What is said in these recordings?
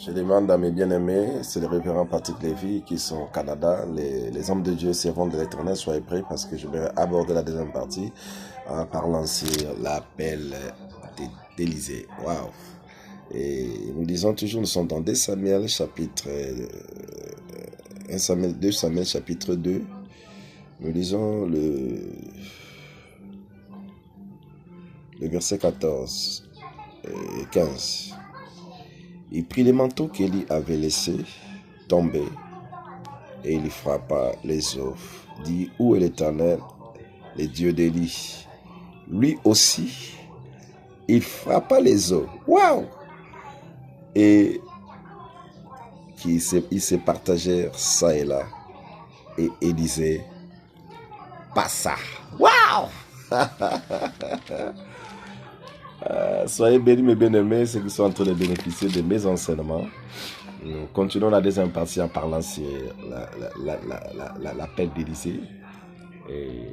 Je demande à mes bien-aimés, c'est le révérend Patrick Lévy qui sont au Canada, les hommes de Dieu, servants de l'Éternel, soyez prêts parce que je vais aborder la deuxième partie en parlant sur l'appel d'Élysée. Waouh! Et nous disons toujours, nous sommes dans 2 Samuel chapitre 2 Samuel chapitre 2. Nous lisons le verset 14 et 15. Il prit les manteaux qu'Élie avait laissés tomber et il frappa les eaux. Dit, où est l'Éternel, le Dieu d'Élie? Lui aussi, il frappa les eaux. Waouh! Et ils se partagèrent ça et là. Et Élisée passa. Waouh! Soyez bénis mes bien-aimés, ceux qui sont en train de bénéficier de mes enseignements. Nous continuons la deuxième partie en parlant sur l'appel d'Élysée. Et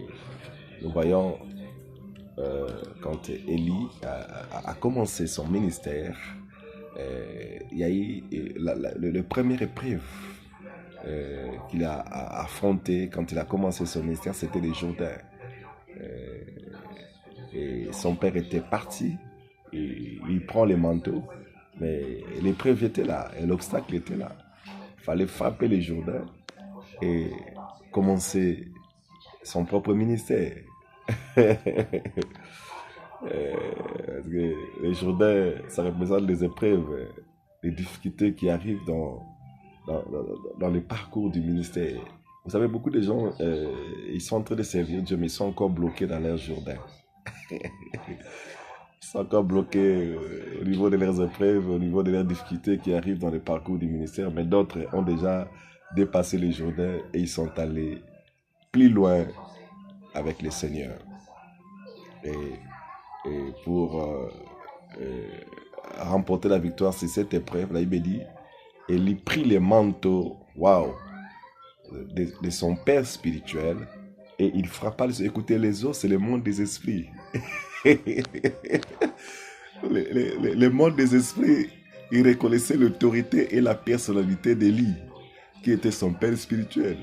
nous voyons quand Élie a commencé son ministère, il y a eu le premier épreuve qu'il a affronté quand il a commencé son ministère, c'était les Jourdains. Et son père était parti, et il prend les manteaux, mais l'épreuve était là, et l'obstacle était là. Il fallait frapper les Jourdains et commencer son propre ministère. Parce que les Jourdains, ça représente les épreuves, les difficultés qui arrivent dans le parcours du ministère. Vous savez, beaucoup de gens, ils sont en train de servir Dieu, mais ils sont encore bloqués dans leur Jourdain. Ils sont encore bloqués au niveau de leurs épreuves, au niveau de leurs difficultés qui arrivent dans le parcours du ministère, mais d'autres ont déjà dépassé les Jourdains et ils sont allés plus loin avec le Seigneur. Et pour remporter la victoire sur cette épreuve, là, il me dit, il prit les manteaux, waouh, de son père spirituel et il frappa les eaux. Écoutez, les eaux, c'est le monde des esprits. le monde des esprits, il reconnaissait l'autorité et la personnalité d'Élie, qui était son père spirituel.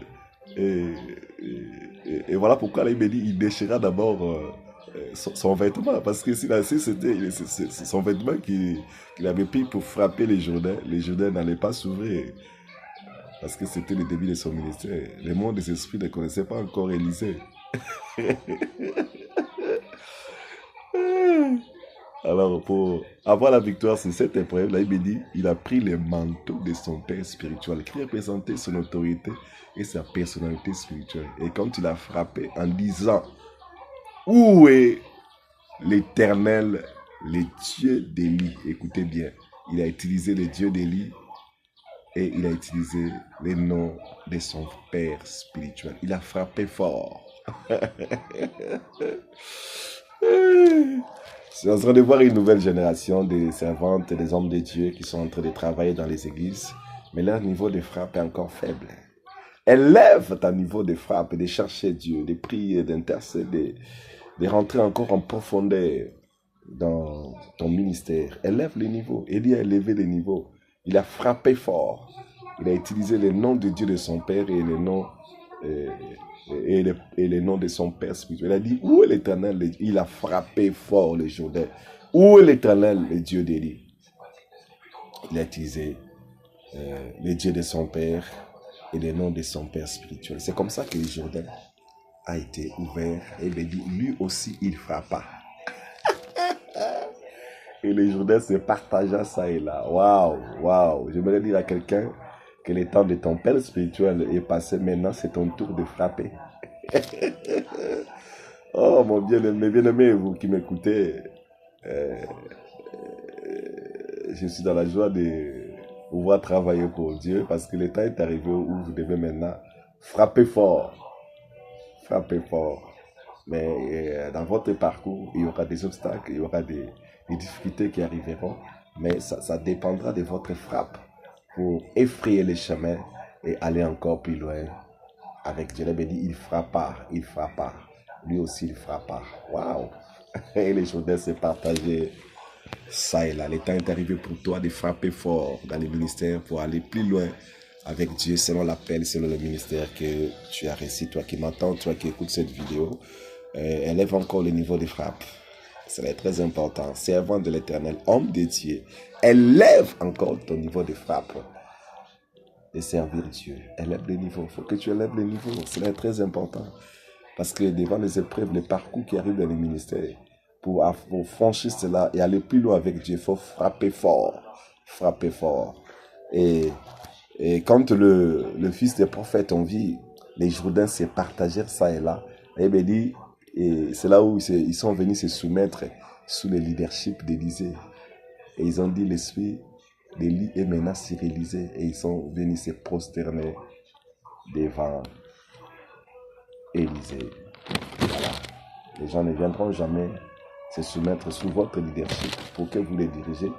Et voilà pourquoi là, il me dit, il déchira d'abord son vêtement, parce que si c'était son vêtement qu'il avait pris pour frapper les Jourdains n'allaient pas s'ouvrir, parce que c'était le début de son ministère. Le monde des esprits ne connaissait pas encore Élisée. Alors, pour avoir la victoire sur cette épreuve, là, il me dit, il a pris les manteaux de son père spirituel, qui représentait son autorité et sa personnalité spirituelle. Et quand il a frappé en disant, où est l'Éternel, le Dieu d'Élie? Écoutez bien, il a utilisé le Dieu d'Élie et il a utilisé les noms de son père spirituel. Il a frappé fort. Je suis en train de voir une nouvelle génération de servantes et des hommes de Dieu qui sont en train de travailler dans les églises, mais leur niveau de frappe est encore faible. Élève ton niveau de frappe, de chercher Dieu, de prier, d'intercéder, de rentrer encore en profondeur dans ton ministère. Élève le niveau. Élie a élevé le niveau. Il a frappé fort. Il a utilisé les noms de Dieu de son père et les noms les noms de son père spirituel. Il a dit, où est l'Éternel? Il a frappé fort les Jourdains. Où est l'Éternel, le Dieu d'Élie? Il a utilisé les dieux de son père et les noms de son père spirituel. C'est comme ça que le Jourdain a été ouvert. Et il a dit, lui aussi, il frappa. Et le Jourdain se partagea ça et là. Waouh, waouh. J'aimerais dire à quelqu'un que le temps de ton père spirituel est passé. Maintenant, c'est ton tour de frapper. Oh mon bien-aimé, vous qui m'écoutez, je suis dans la joie de pouvoir travailler pour Dieu parce que le temps est arrivé où vous devez maintenant frapper fort. Frapper fort. Mais dans votre parcours, il y aura des obstacles, il y aura des difficultés qui arriveront. Mais ça dépendra de votre frappe pour effrayer les chemins et aller encore plus loin. Avec Dieu, il dit, il frappa. Lui aussi, il frappa. Waouh! Et les Jourdains se partageaient Ça et là, le temps est arrivé pour toi de frapper fort dans les ministères pour aller plus loin avec Dieu selon l'appel, selon le ministère que tu as reçu, toi qui m'entends, toi qui écoutes cette vidéo. Élève encore le niveau de frappe. C'est très important. Servant de l'Éternel, homme de Dieu, élève encore ton niveau de frappe. De servir Dieu. Élève le niveau. Il faut que tu élèves le niveau. C'est très important. Parce que devant les épreuves, les parcours qui arrivent dans les ministères, pour franchir cela et aller plus loin avec Dieu, il faut frapper fort. Frapper fort. Et quand le fils des prophètes ont vu les Jourdains se partager ça et là, et bien dit, et c'est là où ils sont venus se soumettre sous le leadership d'Élisée. Et ils ont dit l'esprit d'Élie est maintenant sur Élisée. Et ils sont venus se prosterner devant Élisée. Voilà. Les gens ne viendront jamais se soumettre sous votre leadership pour que vous les dirigez.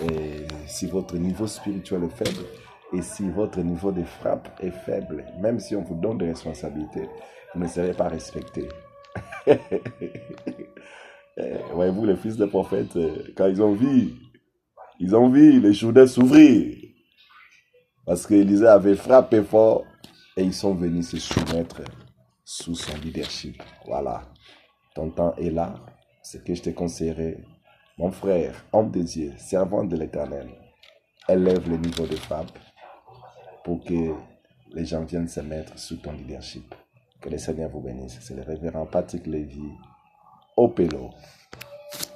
Et si votre niveau spirituel est faible et si votre niveau de frappe est faible, même si on vous donne des responsabilités, vous ne serez pas respecté. Voyez-vous, les fils des prophètes, quand ils ont vu les Jourdains s'ouvrir, parce qu'Élisée avait frappé fort et ils sont venus se soumettre sous son leadership. Voilà. Ton temps est là. Ce que je te conseillerais, mon frère, homme de Dieu, servant de l'Éternel, élève le niveau de frappe pour que les gens viennent se mettre sous ton leadership. Que le Seigneur vous bénisse. C'est le révérend Patrick Lévy, Opelo.